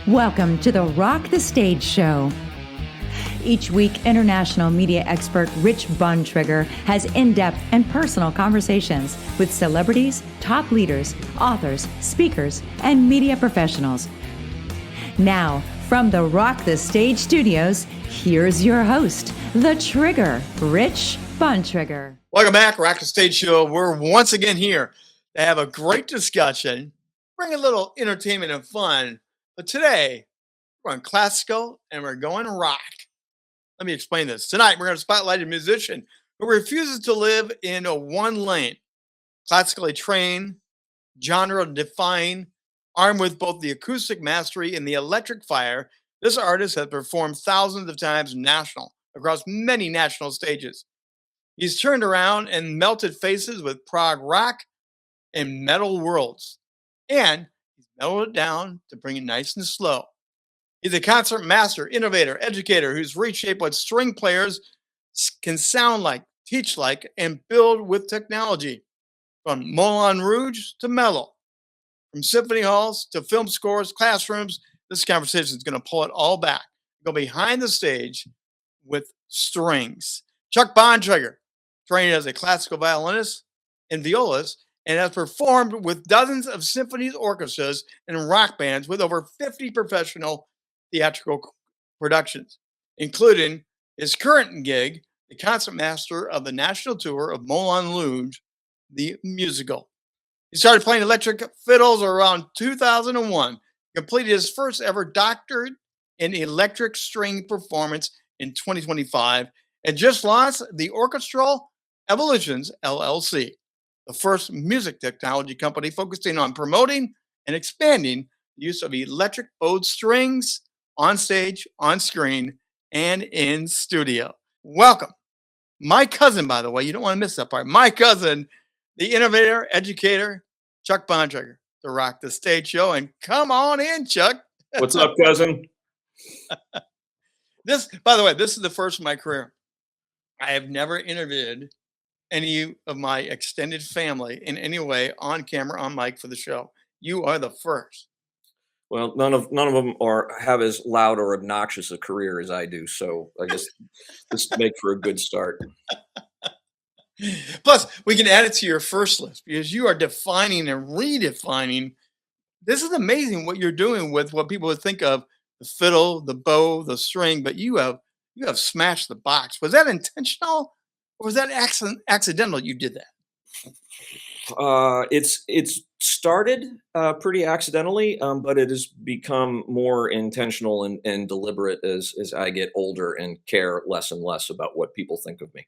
Welcome to the Rock the Stage Show. Each week, international media expert Rich Bontrager has in-depth and personal conversations with celebrities, top leaders, authors, speakers, and media professionals. Now, from the Rock the Stage studios, here's your host, the Trigger, Rich Bontrager. Welcome back, Rock the Stage Show. We're once again here to have a great discussion, bring a little entertainment and fun. But today, we're on classical and we're going rock. Let me explain this. Tonight, we're going to spotlight a musician who refuses to live in a one lane, classically trained, genre-defying, armed with both the acoustic mastery and the electric fire. This artist has performed thousands of times across many national stages. He's turned around and melted faces with prog rock and metal worlds. And he's mellowed it down to bring it nice and slow. He's a concertmaster, innovator, educator who's reshaped what string players can sound like, teach like, and build with technology. From Moulin Rouge to mellow, from symphony halls to film scores, classrooms, this conversation is going to pull it all back. Go behind the stage with strings. Chuck Bontrager, trained as a classical violinist and violist, and has performed with dozens of symphonies, orchestras, and rock bands with over 50 professional theatrical productions, including his current gig, the Concertmaster of the national tour of Moulin Rouge, the musical. He started playing electric fiddles around 2001, completed his first ever doctorate in electric string performance in 2025, and just launched the Orchestral Evolutions LLC, the first music technology company focusing on promoting and expanding the use of electric bowed strings on stage, on screen, and in studio. Welcome. My cousin, by the way, you don't want to miss that part. My cousin, the innovator, educator, Chuck Bontrager, to Rock the Stage Show. And come on in, Chuck. What's up, cousin? By the way, this is the first of my career. I have never interviewed any of my extended family in any way on camera, on mic for the show. You are the first. Well, none of them have as loud or obnoxious a career as I do, so I guess this make for a good start. Plus, we can add it to your first list because you are defining and redefining. This is amazing what you're doing with what people would think of the fiddle, the bow, the string, but you have smashed the box. Was that intentional or was that accidental you did that? It's started pretty accidentally, but it has become more intentional and deliberate as I get older and care less and less about what people think of me.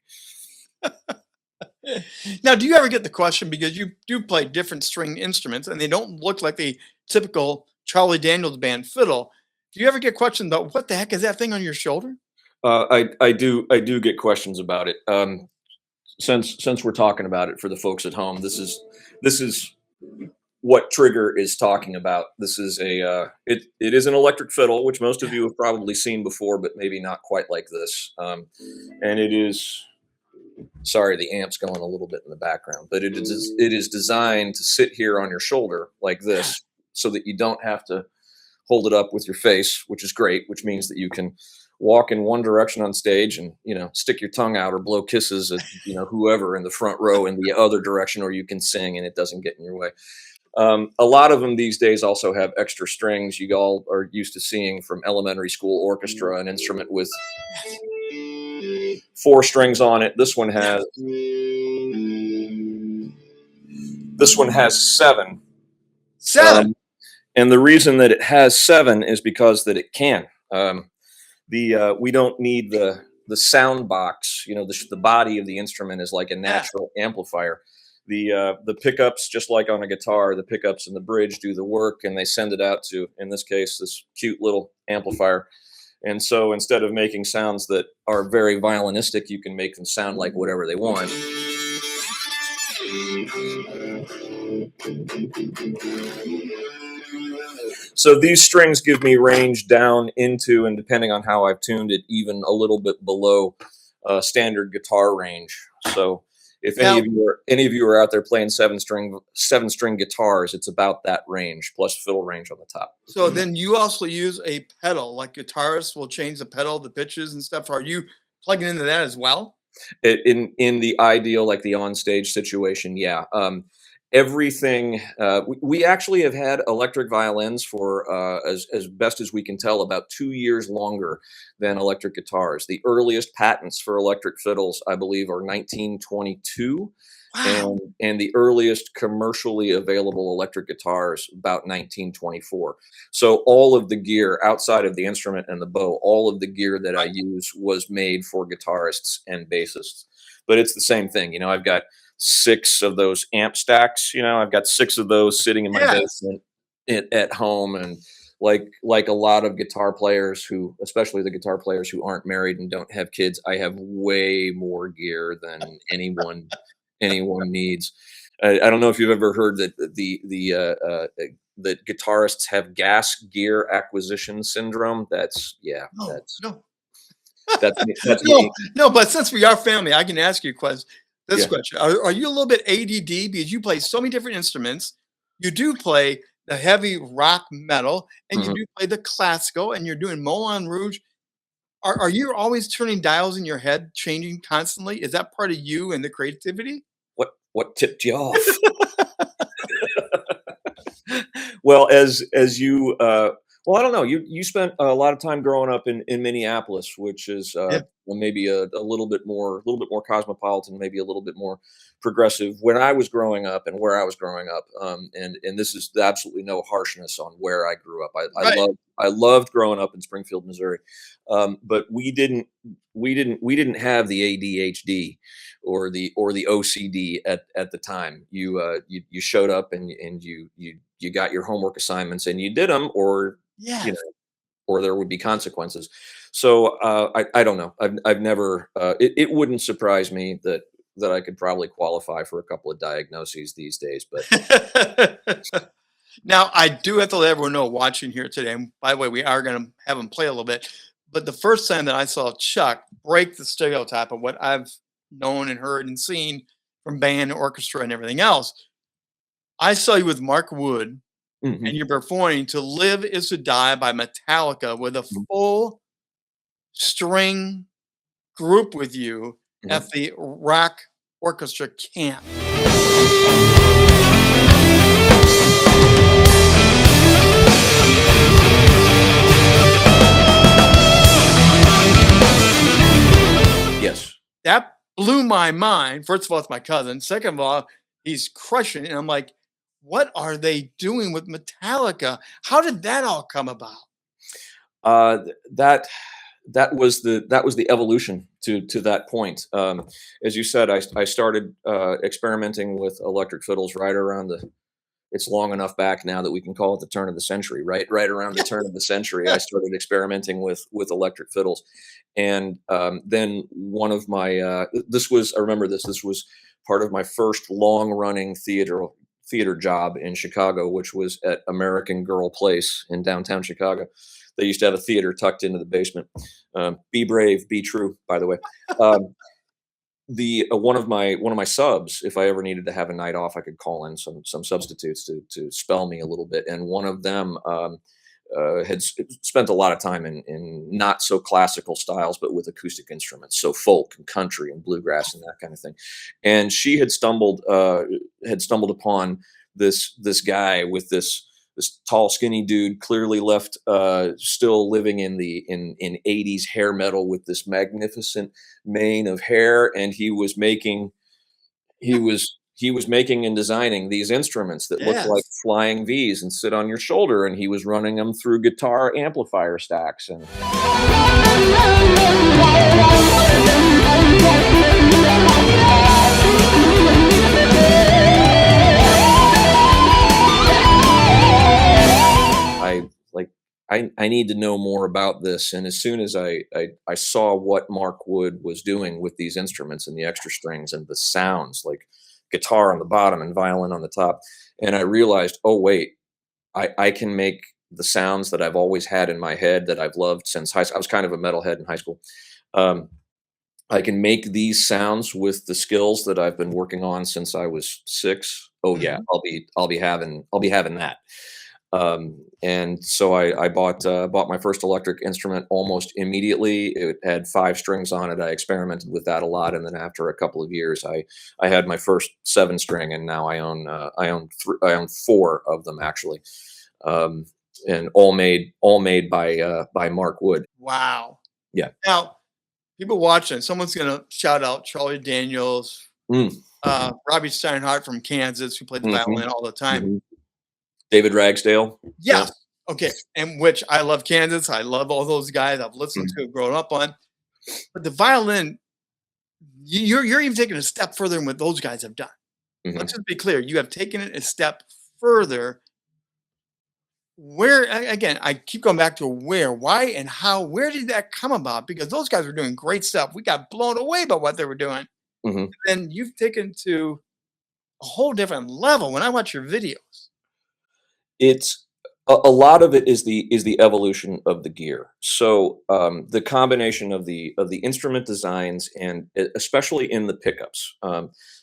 Now, do you ever get the question, because you do play different string instruments and they don't look like the typical Charlie Daniels band fiddle? Do you ever get questions about what the heck is that thing on your shoulder? I do get questions about it. Since we're talking about it for the folks at home, this is what Trigger is talking about. This is it is an electric fiddle, which most of you have probably seen before, but maybe not quite like this. And it is, sorry, the amp's going a little bit in the background, but it is designed to sit here on your shoulder like this, so that you don't have to hold it up with your face, which is great, which means that you can walk in one direction on stage and, stick your tongue out or blow kisses at, whoever in the front row in the other direction, or you can sing and it doesn't get in your way. A lot of them these days also have extra strings. You all are used to seeing from elementary school orchestra, an instrument with 4 strings on it. This one has 7. 7. And the reason that it has 7 is because that it can. We don't need the sound box. The body of the instrument is like a natural amplifier. The pickups, just like on a guitar, the pickups and the bridge do the work, and they send it out to, in this case, this cute little amplifier. And so instead of making sounds that are very violinistic, you can make them sound like whatever they want. So these strings give me range down into, and depending on how I've tuned it, even a little bit below standard guitar range. So If Now, any of you are out there playing seven string guitars, it's about that range plus fiddle range on the top. so then you also use a pedal, like guitarists will change the pedal, the pitches and stuff. Are you plugging into that as well? In the ideal, like the onstage situation, yeah. Everything we actually have had electric violins for as best as we can tell about 2 years longer than electric guitars. The earliest patents for electric fiddles, I believe, are 1922. Wow. And the earliest commercially available electric guitars about 1924. So all of the gear outside of the instrument and the bow, all of the gear that I Right. use was made for guitarists and bassists. But it's the same thing. I've got 6 of those amp stacks. I've got 6 of those sitting in my Yes. basement at home. And like a lot of guitar players who, especially the guitar players who aren't married and don't have kids, I have way more gear than anyone needs. I don't know if you've ever heard that that guitarists have gas gear acquisition syndrome. That's No, no, that's no, me. no. But since we are family, I can ask you this Yeah. question. Are you a little bit ADD because you play so many different instruments? You do play the heavy rock metal and you Mhm. do play the classical and you're doing Moulin Rouge. Are you always turning dials in your head, changing constantly? Is that part of you and the creativity? What tipped you off? Well, as you well, I don't know. You spent a lot of time growing up in Minneapolis, which is Yeah. maybe a little bit more cosmopolitan, maybe a little bit more progressive. When I was growing up and where I was growing up, and this is absolutely no harshness on where I grew up. Right. I loved growing up in Springfield, Missouri, but we didn't have the ADHD or the OCD at the time. You showed up and you got your homework assignments and you did them, or you Yes. know, or there would be consequences. So I don't know. I've never. It wouldn't surprise me that I could probably qualify for a couple of diagnoses these days. But Now, I do have to let everyone know watching here today, and by the way, we are going to have him play a little bit. But the first time that I saw Chuck break the stereotype of what I've known and heard and seen from band, orchestra, and everything else, I saw you with Mark Wood, and Mhm. you're performing "To Live Is to Die" by Metallica with a full string group with you Mhm. at the Rock Orchestra camp. Yes. That blew my mind. First of all, it's my cousin. Second of all, he's crushing it. And I'm like, what are they doing with Metallica? How did that all come about? That was the evolution to that point. As you said, I started experimenting with electric fiddles right around the. It's long enough back now that we can call it the turn of the century, right around the turn of the century. I started experimenting with electric fiddles, and then one of my this was I remember this was part of my first long running theater job in Chicago, which was at American Girl Place in downtown Chicago. They used to have a theater tucked into the basement. Be brave, be true. By the way, um, the one of my subs, if I ever needed to have a night off, I could call in some substitutes to spell me a little bit, and one of them spent a lot of time in not so classical styles, but with acoustic instruments, so folk and country and bluegrass and that kind of thing. And she had stumbled upon this guy with this tall, skinny dude, clearly left, still living in 80s hair metal with this magnificent mane of hair, and he was making and designing these instruments that look like Yes. flying V's and sit on your shoulder, and he was running them through guitar amplifier stacks. And I like I need to know more about this. And as soon as I saw what Mark Wood was doing with these instruments and the extra strings and the sounds, like guitar on the bottom and violin on the top, and I realized, oh wait, I can make the sounds that I've always had in my head that I've loved since high school. I was kind of a metalhead in high school. Um, I can make these sounds with the skills that I've been working on since I was 6. Oh yeah, Mhm. I'll be having that. And so I bought my first electric instrument almost immediately. It had 5 strings on it. I experimented with that a lot, and then after a couple of years, I had my first 7 string, and now I own 4 of them actually, um, and all made by Mark Wood. Wow. Yeah. Now, people watching, someone's gonna shout out Charlie Daniels, Mm, Robbie Steinhardt from Kansas, who played the mhm, violin all the time. mhm. David Ragsdale. Yeah. Yes. Okay. And which I love Kansas. I love all those guys. I've listened Mhm, to, grown up on. But the violin, you're even taking a step further than what those guys have done. mhm. Let's just be clear. You have taken it a step further. Where again, I keep going back to where, why, and how. Where did that come about? Because those guys were doing great stuff. We got blown away by what they were doing. Mhm. And you've taken to a whole different level. When I watch your videos, It's a lot of it is the evolution of the gear. So, the combination of the instrument designs and especially in the pickups.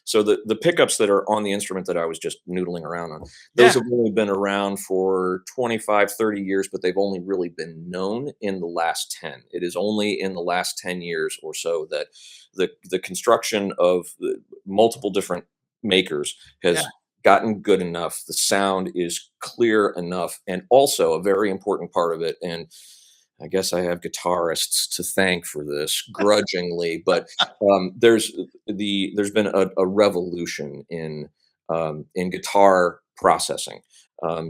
So the pickups that are on the instrument that I was just noodling around on, those yeah, have only been around for 25, 30 years, but they've only really been known in the last 10. It is only in the last 10 years or so that the construction of the multiple different makers yeah, has gotten good enough. The sound is clear enough, and also a very important part of it. And I guess I have guitarists to thank for this, grudgingly, but there's been a revolution in guitar processing,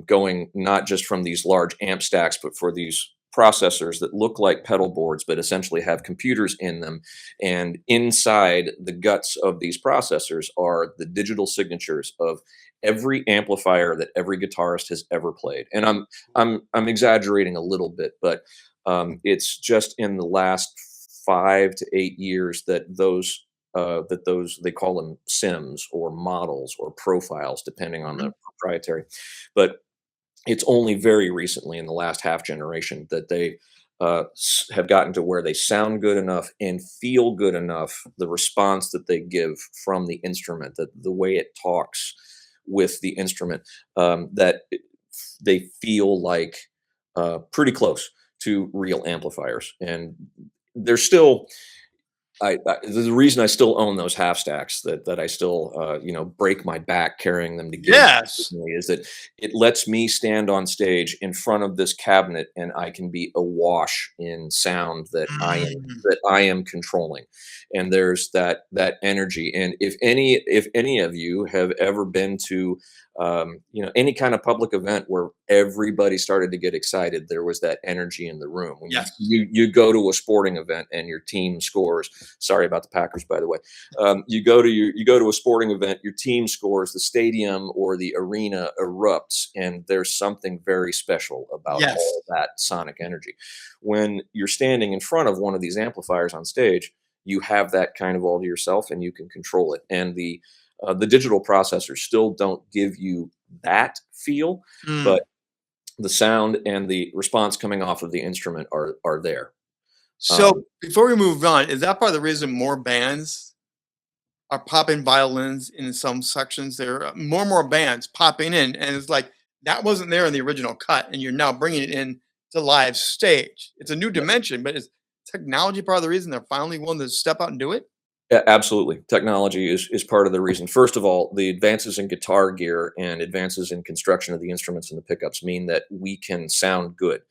going not just from these large amp stacks, but for these processors that look like pedal boards but essentially have computers in them, and inside the guts of these processors are the digital signatures of every amplifier that every guitarist has ever played. And I'm exaggerating a little bit, but it's just in the last 5 to 8 years that those they call them sims or models or profiles, depending on mhm, the proprietary. But it's only very recently, in the last half generation, that they have gotten to where they sound good enough and feel good enough. The response that they give from the instrument, that the way it talks with the instrument, they feel like pretty close to real amplifiers. And they're still the reason I still own those half stacks, that I still break my back carrying them to gigs yes, occasionally, is that it lets me stand on stage in front of this cabinet and I can be awash in sound mm, that I am controlling. And there's that energy. And if any of you have ever been to any kind of public event where everybody started to get excited, there was that energy in the room. When yes, you go to a sporting event and your team scores. Sorry about the Packers, by the way. You go to a sporting event, your team scores, the stadium or the arena erupts, and there's something very special about yes, all that sonic energy. When you're standing in front of one of these amplifiers on stage, you have that kind of all to yourself, and you can control it. And the digital processors still don't give you that feel, mm. but the sound and the response coming off of the instrument are there. So Um, before we move on, is that part of the reason more bands are popping violins in some sections? There are more and more bands popping in, and it's like that wasn't there in the original cut, and you're now bringing it in to live stage. It's a new dimension, but is technology part of the reason they're finally willing to step out and do it? Absolutely. Technology is part of the reason. First of all, the advances in guitar gear and advances in construction of the instruments and the pickups mean that we can sound good.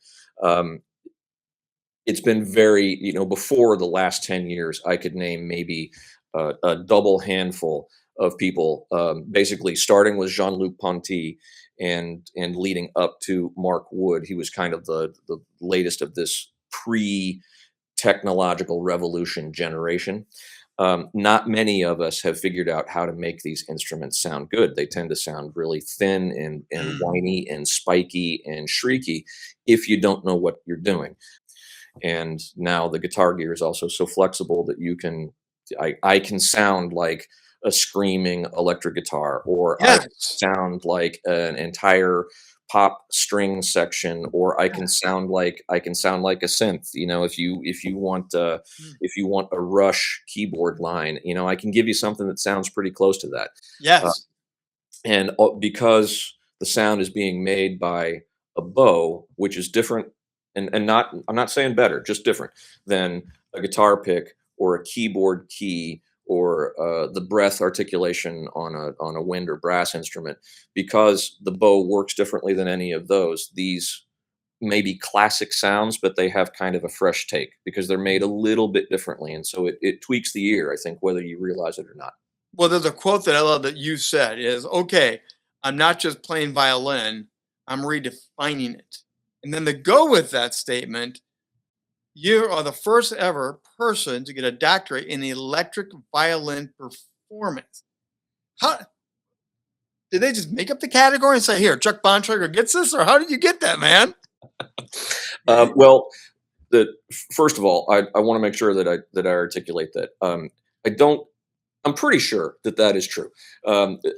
Um, it's been very, before the last 10 years, I could name maybe a double handful of people, basically starting with Jean-Luc Ponty and leading up to Mark Wood. He was kind of the latest of this technological revolution generation. Not many of us have figured out how to make these instruments sound good. They tend to sound really thin and Mm, whiny and spiky and shrieky if you don't know what you're doing. And now the guitar gear is also so flexible that I can sound like a screaming electric guitar, or I can yes. sound like an entire pop string section, or I can sound like a synth. Mm. If you want a Rush keyboard line, I can give you something that sounds pretty close to that. Uh, Yes. and because the sound is being made by a bow, which is different, and not I'm not saying better, just different than a guitar pick or a keyboard key, or the breath articulation on a wind or brass instrument. Because the bow works differently than any of those, these may be classic sounds, but they have kind of a fresh take because they're made a little bit differently, and so it tweaks the ear, I think, whether you realize it or not. Well, there's a quote that I love that you said is, okay, I'm not just playing violin, I'm redefining it. And then to go with that statement, you are the first ever person to get a doctorate in electric violin performance. How did they just make up the category and say, here, Chuck Bontrager gets this? Or how did you get that, man? Well, first of all, I want to make sure that I articulate that. I don't. I'm pretty sure that is true.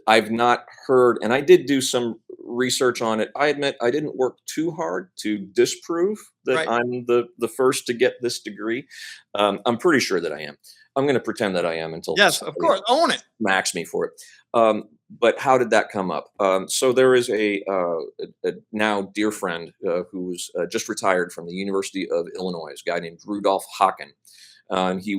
I've not heard, and I did do some research on it. I admit I didn't work too hard to disprove that Right. I'm the first to get this degree. I'm pretty sure that I am. I'm going to pretend that I am until Yes, of somebody course. Own it. smacks me for it. But how did that come up? So there is a now dear friend who's just retired from the University of Illinois, a guy named Rudolph Haken. And he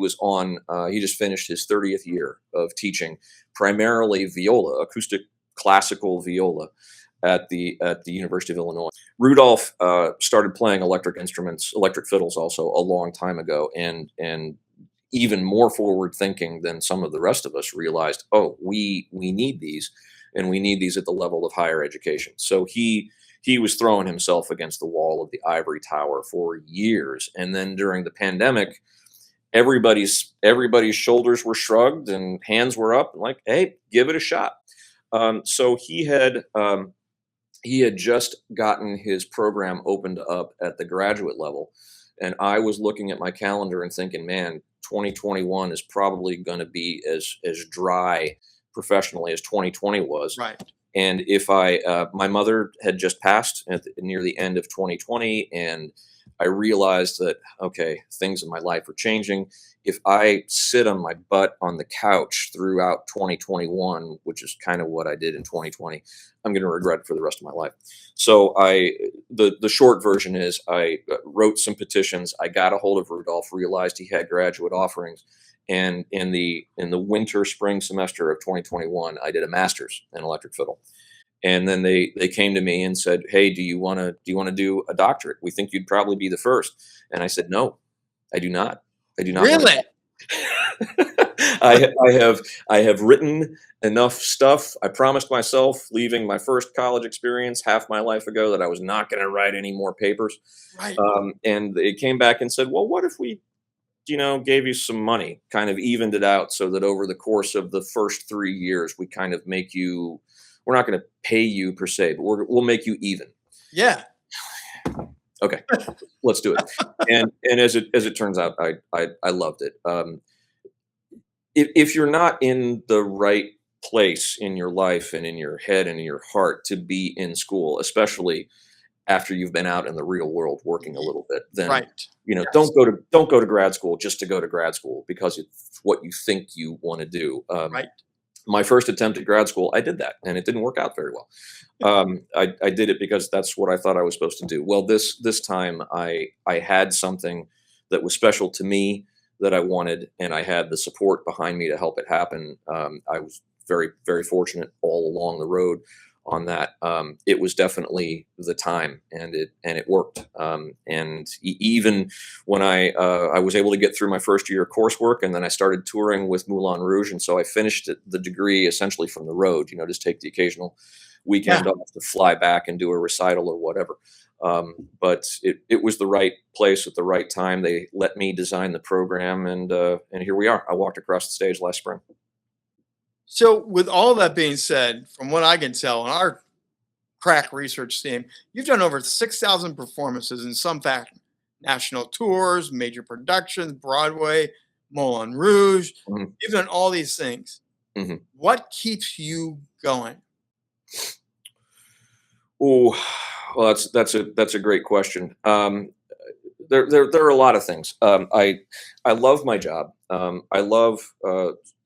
just finished his 30th year of teaching primarily viola, acoustic classical viola at the University of Illinois. Rudolph started playing electric instruments, electric fiddles also, a long time ago, and even more forward thinking than some of the rest of us realized, oh, we need these, and we need these at the level of higher education. So he was throwing himself against the wall of the ivory tower for years. And then during the pandemic, everybody's shoulders were shrugged and hands were up, like, hey, give it a shot. So he had just gotten his program opened up at the graduate level, and I was looking at my calendar and thinking, man, 2021 is probably going to be as dry professionally as 2020 was. Right. And my mother had just passed near the end of 2020, and I realized that, okay, things in my life are changing. If I sit on my butt on the couch throughout 2021, which is kind of what I did in 2020, I'm going to regret it for the rest of my life. So the short version is I wrote some petitions. I got a hold of Rudolph, realized he had graduate offerings. And in the winter spring semester of 2021, I did a master's in electric fiddle. And then they came to me and said, "Hey, do you want to do a doctorate? We think you'd probably be the first." And I said, "No, I do not. I do not want Really? I have written enough stuff. I promised myself, leaving my first college experience half my life ago, that I was not going to write any more papers." Right. And they came back and said, "Well, what if we, gave you some money, kind of evened it out, so that over the course of the first 3 years, we kind of make you. We're not going to pay you per se, but we'll make you even." Yeah. Okay, let's do it. And as it turns out, I loved it. If you're not in the right place in your life and in your head and in your heart to be in school, especially after you've been out in the real world working a little bit, then Right. Yes. don't go to grad school just to go to grad school because it's what you think you want to do. Right. My first attempt at grad school, I did that, and it didn't work out very well. I did it because that's what I thought I was supposed to do. Well, this time I had something that was special to me that I wanted, and I had the support behind me to help it happen. I was very, very fortunate all along the road on that. It was definitely the time, and it worked. Even when I was able to get through my first year of coursework, and then I started touring with Moulin Rouge, and so I finished the degree essentially from the road. Just take the occasional weekend off to fly back and do a recital or whatever. But it was the right place at the right time. They let me design the program, and here we are. I walked across the stage last spring. So, with all that being said, from what I can tell on our crack research team, you've done over 6,000 performances in some fashion, national tours, major productions, Broadway, Moulin Rouge. Mhm. You've done all these things. Mhm. What keeps you going? Oh, well, that's a great question. There are a lot of things. I love my job. I love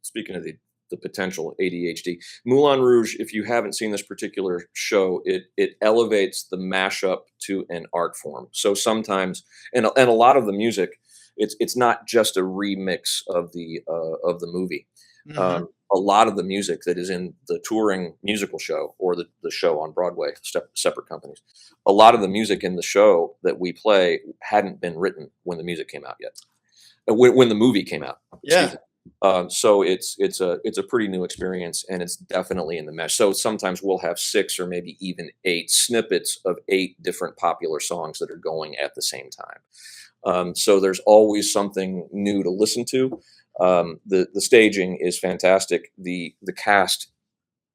speaking of the potential ADHD. Moulin Rouge. If you haven't seen this particular show, it elevates the mashup to an art form. So sometimes, and a lot of the music, it's not just a remix of the movie. Hmm. A lot of the music that is in the touring musical show or the show on Broadway, separate companies. A lot of the music in the show that we play hadn't been written when the music came out yet. When the movie came out, excuse Yeah. me. So it's a pretty new experience, and it's definitely in the mesh. So sometimes we'll have 6 or maybe even 8 snippets of 8 different popular songs that are going at the same time. So there's always something new to listen to. The staging is fantastic. The cast,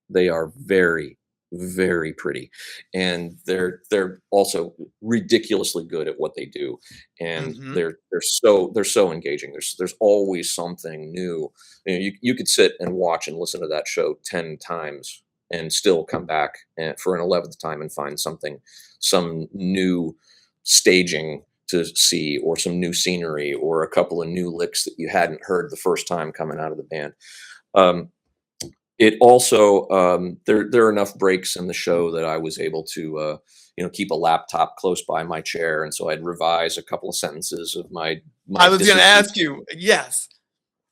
they are very, very pretty, and they're also ridiculously good at what they do, and Hmm. they're so engaging. There's always something new. You could sit and watch and listen to that show 10 times and still come back for an 11th time and find some new staging to see, or some new scenery, or a couple of new licks that you hadn't heard the first time coming out of the band. Um, it also there are enough breaks in the show that I was able to keep a laptop close by my chair, and so I'd revise a couple of sentences of my I was going to dissertation. ask you. Yes.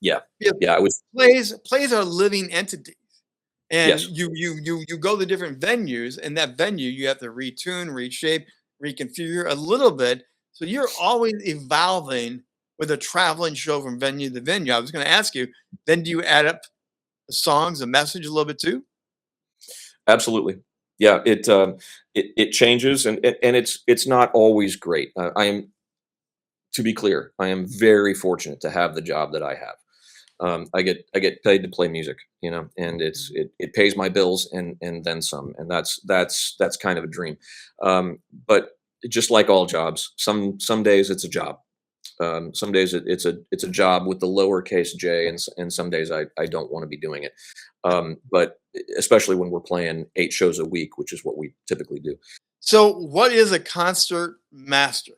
Yeah, Yeah, yeah, I was. plays are living entities, and Yes, you go to different venues, and that venue you have to retune, reshape, reconfigure a little bit. So you're always evolving with a traveling show from venue to venue. I was going to ask you, then do you add up the songs, the message a little bit too? absolutely. Yeah, it changes, and it's not always great. I am To be clear, I am very fortunate to have the job that I have. I get paid to play music, and it pays my bills and then some, and that's kind of a dream. But just like all jobs, some days it's a job. Some days it's a job with the lowercase j, and some days I don't want to be doing it. But especially when we're playing 8 shows a week, which is what we typically do. So what is a concert master?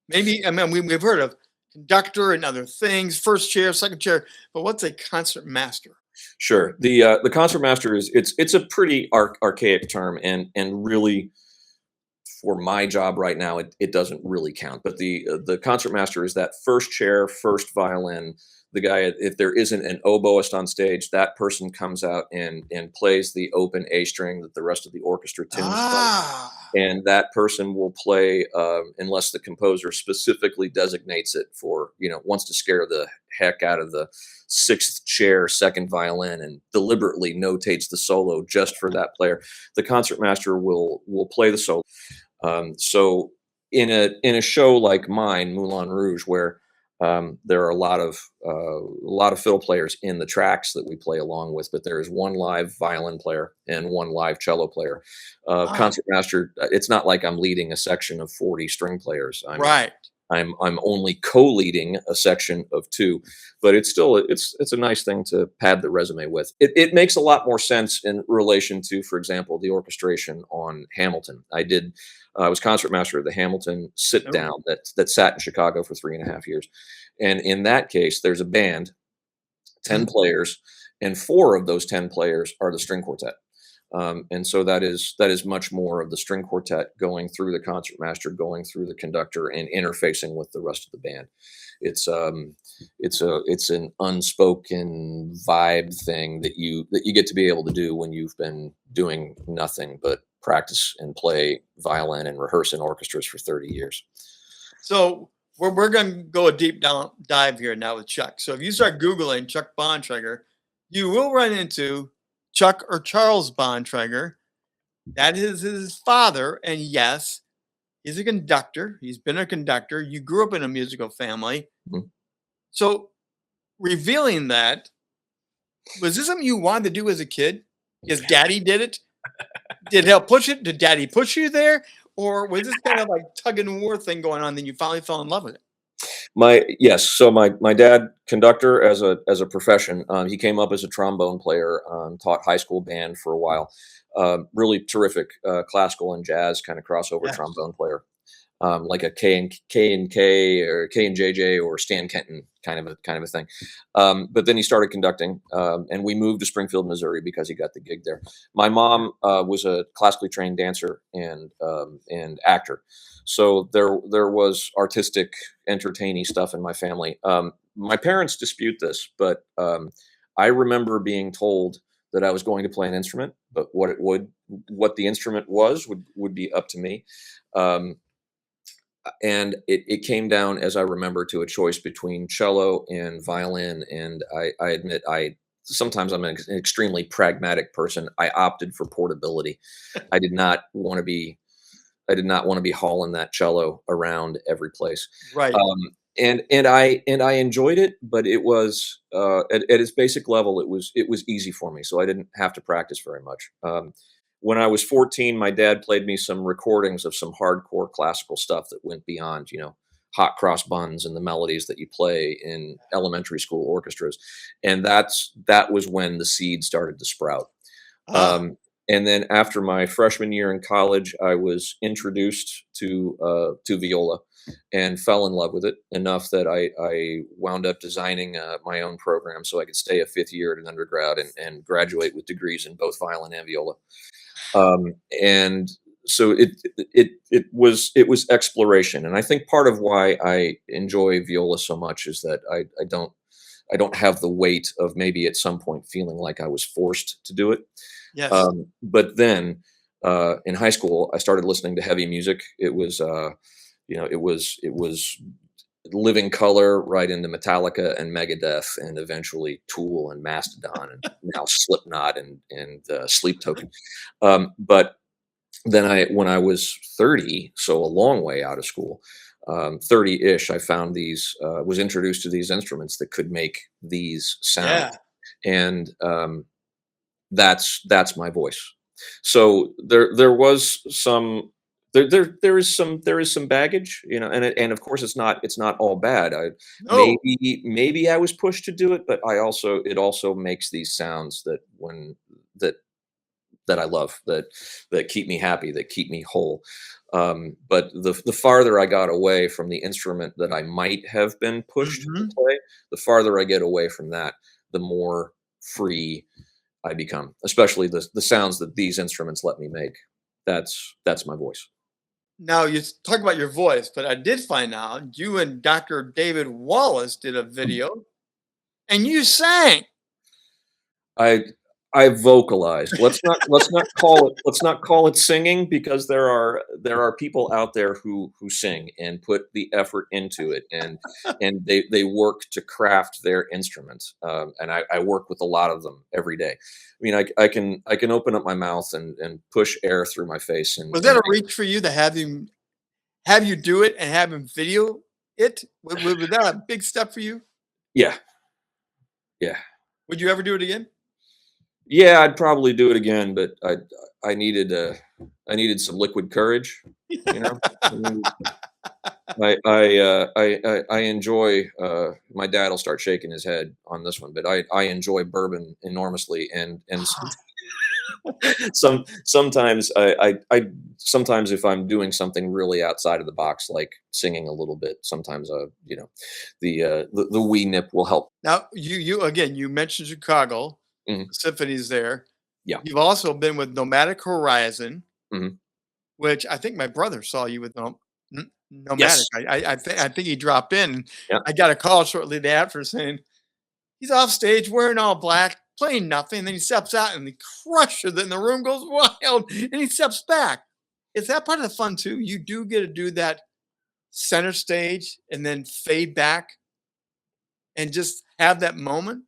Maybe I mean we've heard of conductor and other things, first chair, second chair, but what's a concert master? Sure. The concert master it's a pretty archaic term, and really, for my job right now, it doesn't really count. But the concert master is that first chair, first violin. The guy, if there isn't an oboist on stage, that person comes out and plays the open A string that the rest of the orchestra tunes from, Ah, and that person will play, unless the composer specifically designates it for, wants to scare the heck out of the 6th chair second violin and deliberately notates the solo just for that player. The concertmaster will play the solo. So in a show like mine, Moulin Rouge, where there are a lot of fiddle players in the tracks that we play along with, but there is one live violin player and one live cello player. ah, Concertmaster, it's not like I'm leading a section of 40 string players. right. I'm only co-leading a section of 2, but it's a nice thing to pad the resume with. It makes a lot more sense in relation to, for example, the orchestration on Hamilton. I was concertmaster of the Hamilton sit Oh, down that sat in Chicago for 3.5 years, and in that case, there's a band, 10 mhm. players, and 4 of those 10 players are the string quartet. And so that is much more of the string quartet going through the concertmaster, going through the conductor, and interfacing with the rest of the band. It's an unspoken vibe thing that you get to be able to do when you've been doing nothing but practice and play violin and rehearse in orchestras for 30 years. So we're going to go a deep down dive here now with Chuck. So if you start Googling Chuck Bontrager, you will run into Chuck or Charles Bontrager. That is his father. And yes, he's a conductor. He's been a conductor. You grew up in a musical family. Mhm. So revealing that, was this something you wanted to do as a kid? Because daddy did it? Did it help push it? Did daddy push you there? Or was this kind of like tug and war thing going on? Then you finally fell in love with it? Yes. So my dad, conductor as a profession. He came up as a trombone player. Taught high school band for a while. Really terrific classical and jazz kind of crossover Yes. trombone player. Like a K and K or K and JJ or Stan Kenton kind of a thing. But then he started conducting, and we moved to Springfield, Missouri because he got the gig there. My mom was a classically trained dancer and actor, so there was artistic, entertaining stuff in my family. My parents dispute this, but I remember being told that I was going to play an instrument, but what the instrument would be up to me. And it came down, as I remember, to a choice between cello and violin. And I admit, sometimes I'm an extremely pragmatic person. I opted for portability. I did not want to be hauling that cello around every place. Right. And I enjoyed it, but it was at its basic level, it was easy for me, so I didn't have to practice very much. When I was 14, my dad played me some recordings of some hardcore classical stuff that went beyond, hot cross buns and the melodies that you play in elementary school orchestras. And that was when the seed started to sprout. Ah, And then after my freshman year in college, I was introduced to viola and fell in love with it enough that I wound up designing my own program so I could stay a fifth year at an undergrad and graduate with degrees in both violin and viola. And so it was exploration, and I think part of why I enjoy viola so much is that I don't have the weight of maybe at some point feeling like I was forced to do it. yes. But then in high school, I started listening to heavy music. It was it was Living Color right into Metallica and Megadeth, and eventually Tool and Mastodon, and now Slipknot and Sleep Token. But then when I was 30, so a long way out of school, 30-ish, I found was introduced to these instruments that could make these sounds, Yeah. and that's my voice. So there was some there is some baggage, and of course it's not all bad. No. Maybe I was pushed to do it, but it also makes these sounds that that I love, that keep me happy, that keep me whole. But the farther I got away from the instrument that I might have been pushed to Mhm. play, the farther I get away from that, the more free I become. Especially the sounds that these instruments let me make. That's my voice. Now you talk about your voice, but I did find out you and Dr. David Wallace did a video and you sang. I I vocalized. Let's not call it singing, because there are people out there who sing and put the effort into it, and they work to craft their instrument. And I work with a lot of them every day. I mean, I can open up my mouth and push air through my face Was that and a reach for you to have you do it and have him video it? Was that a big step for you? yeah, yeah. Would you ever do it again? Yeah, I'd probably do it again, but I needed I needed some liquid courage, you know. I needed- I enjoy. My dad will start shaking his head on this one, but I enjoy bourbon enormously, and sometimes sometimes if I'm doing something really outside of the box, like singing a little bit, sometimes the wee nip will help. Now, you again, you mentioned Chicago, Mhm. the symphonies there. Yeah. You've also been with Nomadic Horizon, Mhm. which I think my brother saw you with Nomadic. Yes. I think he dropped in. Yeah. I got a call shortly thereafter saying he's off stage wearing all black, playing nothing. Then he steps out and he crushes it, and the room goes wild. And he steps back. Is that part of the fun too? You do get to do that center stage and then fade back and just have that moment.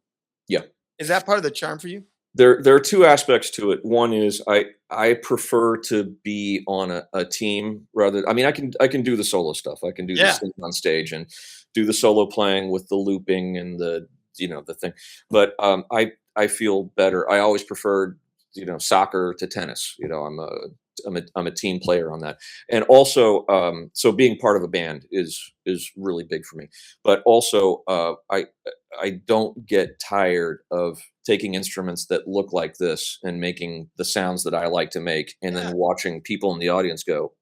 Yeah. Is that part of the charm for you? There are two aspects to it. One is I prefer to be on a team rather. I mean, I can do the solo stuff. I can do the Yeah. singing on stage and do the solo playing with the looping and the thing. But I feel better. I always preferred soccer to tennis. I'm a I'm a team player on that. And also, so being part of a band is really big for me. But also, I don't get tired of taking instruments that look like this and making the sounds that I like to make, and then Yeah. watching people in the audience go,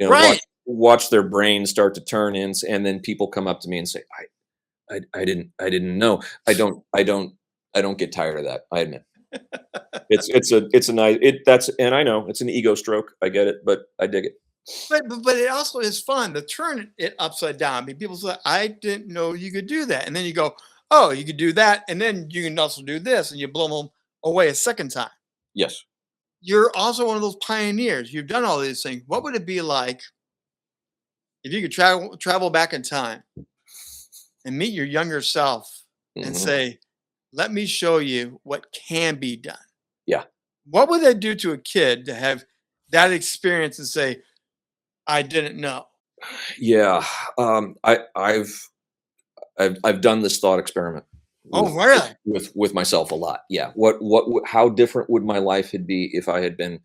Right. watch their brains start to turn in, and then people come up to me and say, I didn't know. I don't get tired of that. I admit. It's a nice that's and I know it's an ego stroke. I get it, but I dig it. But it also is fun to turn it upside down. I mean, people say, "I didn't know you could do that," and then you go, "Oh, you could do that, and then you can also do this," and you blow them away a second time. Yes. You're also one of those pioneers. You've done all these things. What would it be like if you could travel back in time and meet your younger self and Mhm. say, "Let me show you what can be done"? Yeah. What would that do to a kid to have that experience and say, "I didn't know"? Yeah. I've done this thought experiment Oh, with really? myself a lot. Yeah. How different would my life had be if I had been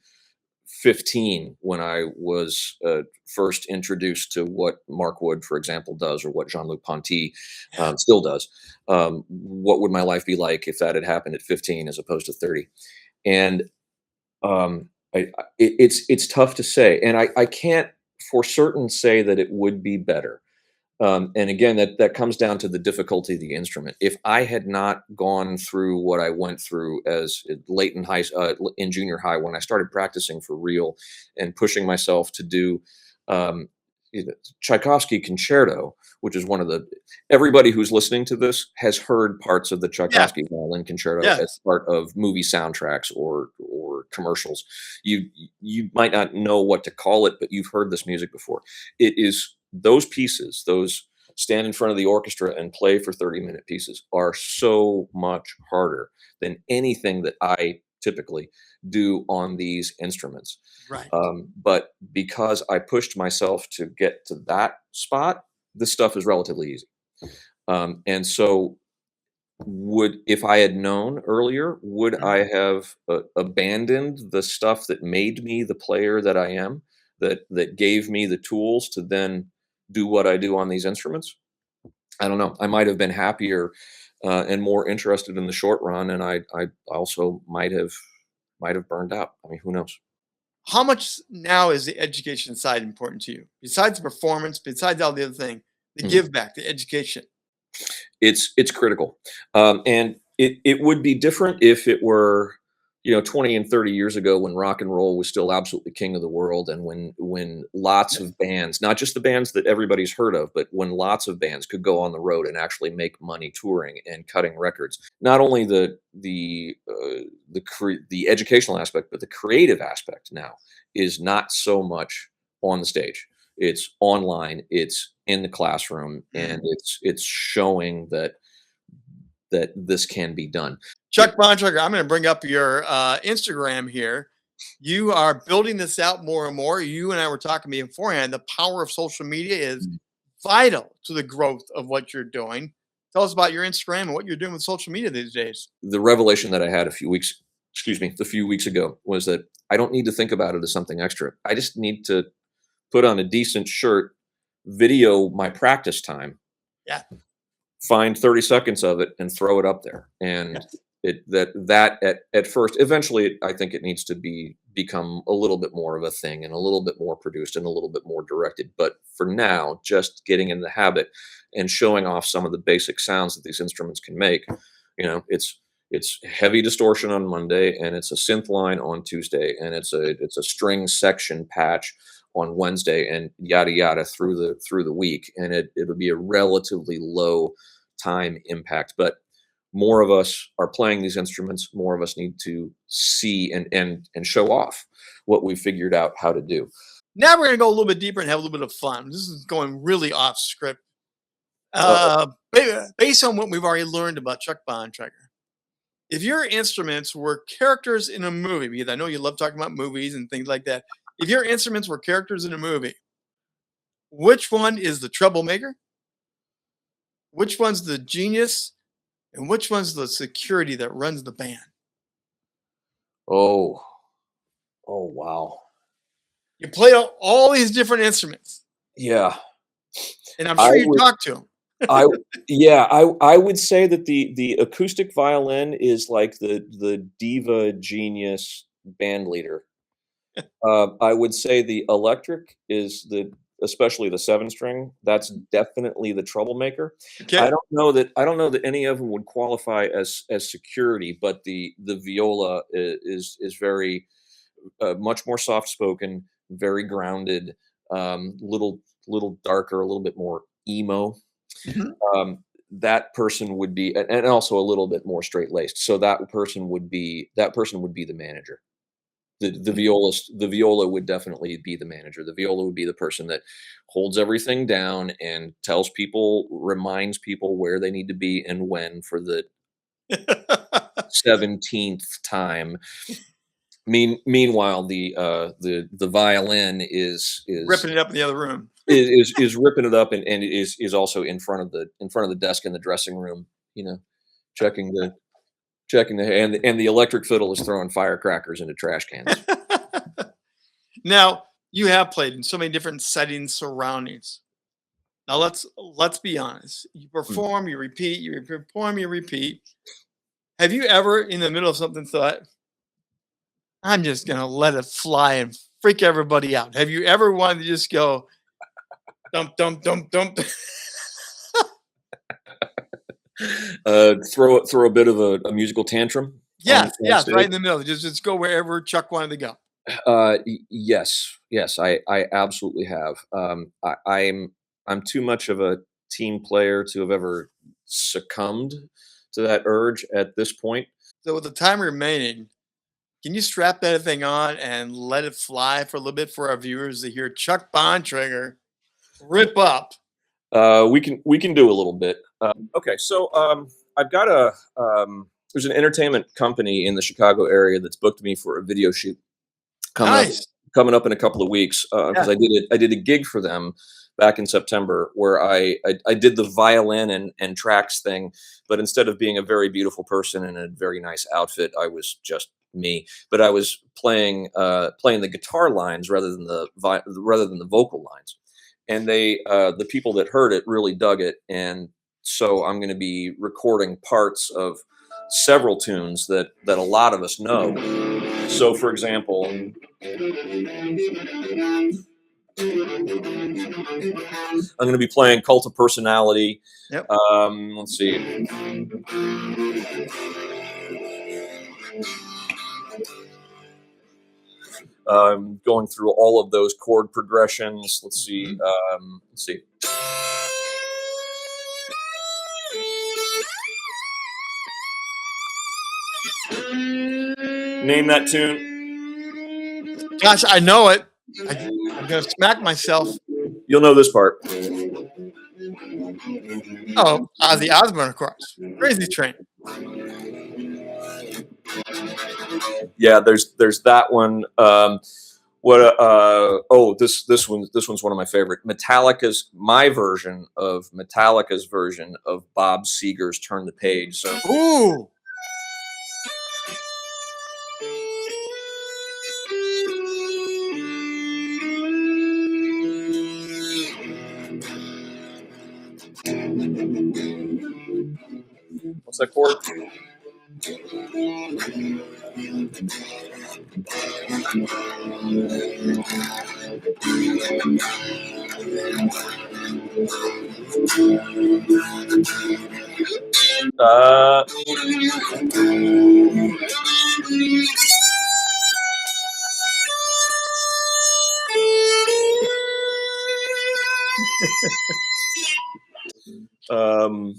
15 when I was first introduced to what Mark Wood, for example, does, or what Jean-Luc Ponty Yeah. still does? What would my life be like if that had happened at 15 as opposed to 30? And it's tough to say, and I can't for certain say that it would be better. And again, that comes down to the difficulty of the instrument. If I had not gone through what I went through as late in in junior high, when I started practicing for real and pushing myself to do um, Tchaikovsky concerto, which is one of the everybody who's listening to this has heard parts of the Yeah. Tchaikovsky violin concerto as Yes. part of movie soundtracks or commercials. You you might not know what to call it, but you've heard this music before. It is those pieces, those stand in front of the orchestra and play for 30-minute pieces are so much harder than anything that I typically do on these instruments. Right. But because I pushed myself to get to that spot, this stuff is relatively easy. And so would if I had known earlier, would Mhm. I have abandoned the stuff that made me the player that I am, that gave me the tools to then do what I do on these instruments? I don't know. I might have been happier and more interested in the short run, and I also might have burned out. I mean, who knows? How much now is the education side important to you? Besides the performance, besides all the other thing, the Mhm. give back, the education. It's critical, and it would be different if it were 20 and 30 years ago when rock and roll was still absolutely king of the world, and when lots Yeah. of bands, not just the bands that everybody's heard of, but when lots of bands could go on the road and actually make money touring and cutting records. Not only the educational aspect, but the creative aspect now is not so much on the stage. It's online, it's in the classroom, and Mm. it's showing that this can be done. Chuck Bontrager, I'm going to bring up your Instagram here. You are building this out more and more. You and I were talking beforehand. The power of social media is vital to the growth of what you're doing. Tell us about your Instagram and what you're doing with social media these days. The revelation that I had a few weeks ago was that I don't need to think about it as something extra. I just need to put on a decent shirt, video my practice time, Yeah. find 30 seconds of it and throw it up there. And Yes. at first, eventually I think it needs to become a little bit more of a thing and a little bit more produced and a little bit more directed. But for now, just getting in the habit and showing off some of the basic sounds that these instruments can make. It's heavy distortion on Monday, and it's a synth line on Tuesday, and it's a string section patch on Wednesday, and yada yada through the week, and it'll be a relatively low time impact. But more of us are playing these instruments. More of us need to see and show off what we've figured out how to do. Now we're going to go a little bit deeper and have a little bit of fun. This is going really off script. Uh, Based on what we've already learned about Chuck Bontrager, if your instruments were characters in a movie, because I know you love talking about movies and things like that. If your instruments were characters in a movie, which one is the troublemaker? Which one's the genius? And which one's the security that runs the band? oh, Oh, wow. You play all these different instruments, Yeah. and I'm I sure you would talk to them. I yeah, I would say that the acoustic violin is like the diva genius band leader. I would say the electric is especially the 7 string, that's definitely the troublemaker. Okay. I don't know that any of them would qualify as security, but the viola is very, much more soft spoken, very grounded, little darker, a little bit more emo. Mhm. That person would be, and also a little bit more straight laced. So that person would be the manager. The violist, the viola would definitely be the manager. The viola would be the person that holds everything down and tells people, reminds people where they need to be and when for the 17th time. Meanwhile, the violin Ripping it up in the other room. is ripping it up and is also in front of the desk in the dressing room, you know, checking the and the electric fiddle is throwing firecrackers into trash cans. Now, you have played in so many different settings, surroundings. Now let's be honest. You Mm. perform, you repeat, you perform, you repeat. Have you ever, in the middle of something, thought, "I'm just gonna let it fly and freak everybody out"? Have you ever wanted to just go, "Dump, dump, dump, dump"? Throw a bit of a musical tantrum on Yes, right stage. in the middle. Just go wherever Chuck wanted to go. Yes, I absolutely have. I'm too much of a team player to have ever succumbed to that urge at this point. So with the time remaining, can you strap that thing on and let it fly for a little bit for our viewers to hear Chuck Bontrager rip up? We can do a little bit. Okay, so I've got there's an entertainment company in the Chicago area that's booked me for a video shoot coming up Nice. coming up in a couple of weeks because Yeah. I did a gig for them back in September where I did the violin and tracks thing, but instead of being a very beautiful person in a very nice outfit, I was just me. But I was playing the guitar lines rather than the vocal lines, and the people that heard it really dug it, and so I'm going to be recording parts of several tunes that a lot of us know. So, for example, I'm going to be playing Cult of Personality. Yep. Let's see. Going through all of those chord progressions. Let's see. Mhm. Let's see. Name that tune. Gosh, I know it. I'm gonna smack myself. You'll know this part. Oh, Ozzy Osbourne, of course. Crazy Train. Yeah, there's that one. This one's one of my favorite. Metallica's version of Bob Seger's "Turn the Page." So Ooh. what's that chord? Uh, um,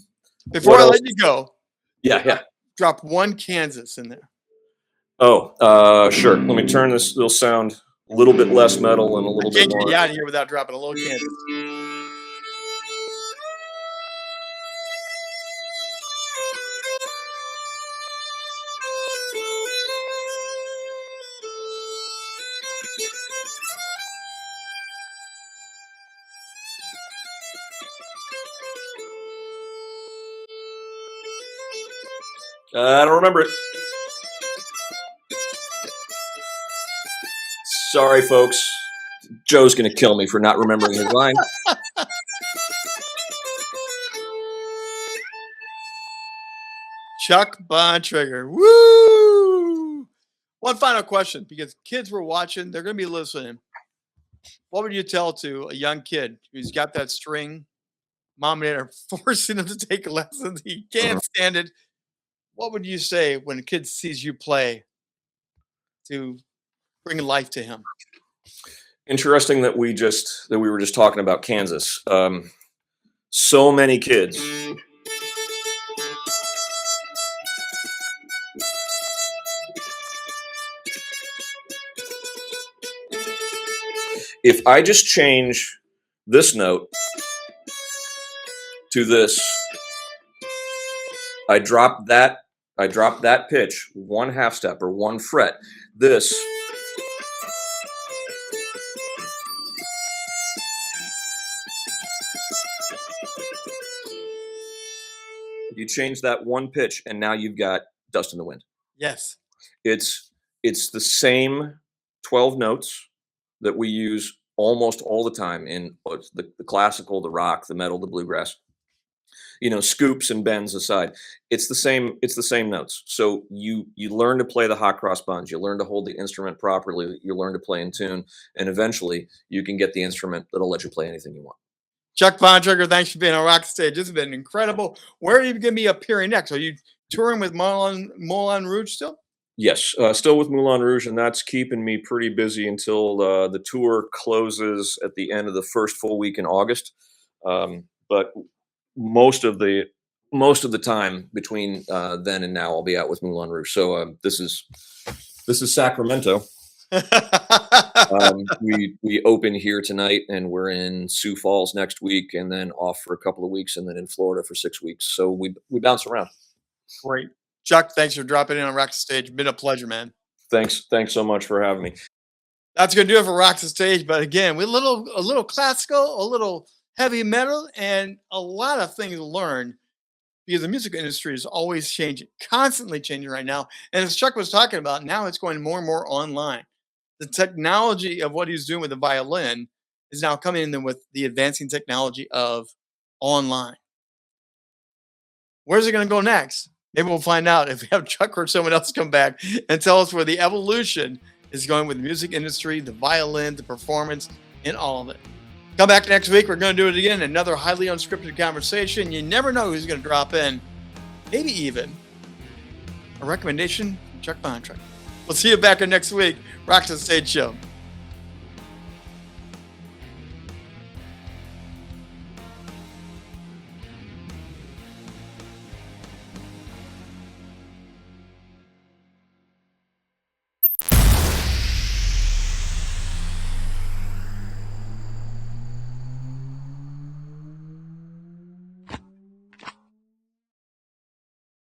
Before what I else? let you go, Yeah. drop one Kansas in there. Oh, sure. Let me turn this. It'll sound a little bit less metal and a I little bit can't get more. you out of here without dropping a little Kansas. I don't remember it. Sorry, folks. Joe's going to kill me for not remembering his line. Chuck Bontrager. Woo! One final question, because kids were watching, they're going to be listening. What would you tell to a young kid who's got that string? Mom and dad are forcing him to take lessons. He can't stand it. What would you say when a kid sees you play to bring life to him? Interesting that we were just talking about Kansas. So many kids. If I just change this note to this, I drop that pitch 1/2 step or 1 fret. This you change that 1 pitch and now you've got Dust in the Wind. Yes. It's the same 12 notes that we use almost all the time in the classical, the rock, the metal, the bluegrass. Scoops and bends aside, it's the same notes. So you learn to play the hot cross buns, you learn to hold the instrument properly, you learn to play in tune, and eventually you can get the instrument that'll let you play anything you want. Chuck Bontrager, thanks for being on Rock Stage. This has been incredible. Where are you going to be appearing next? Are you touring with Moulin Rouge still? Yes, still with Moulin Rouge, and that's keeping me pretty busy until the tour closes at the end of the first full week in August. But most of the time between then and now, I'll be out with Moulin Rouge. So this is Sacramento. We open here tonight, and we're in Sioux Falls next week, and then off for a couple of weeks, and then in Florida for 6 weeks. So we bounce around. Great. Chuck, thanks for dropping in on Rock the Stage. Been a pleasure, man. Thanks so much for having me. That's going to do it for Rock the Stage. But again, a little classical, a little heavy metal, and a lot of things to learn, because the music industry is always changing, constantly changing right now. And as Chuck was talking about, now it's going more and more online. The technology of what he's doing with the violin is now coming in with the advancing technology of online. Where's it going to go next? Maybe we'll find out if we have Chuck or someone else come back and tell us where the evolution is going with the music industry, the violin, the performance, and all of it. Come back next week. We're going to do it again. Another highly unscripted conversation. You never know who's going to drop in. Maybe even a recommendation from Chuck Bontrager. We'll see you back in next week. Rock the Stage Show.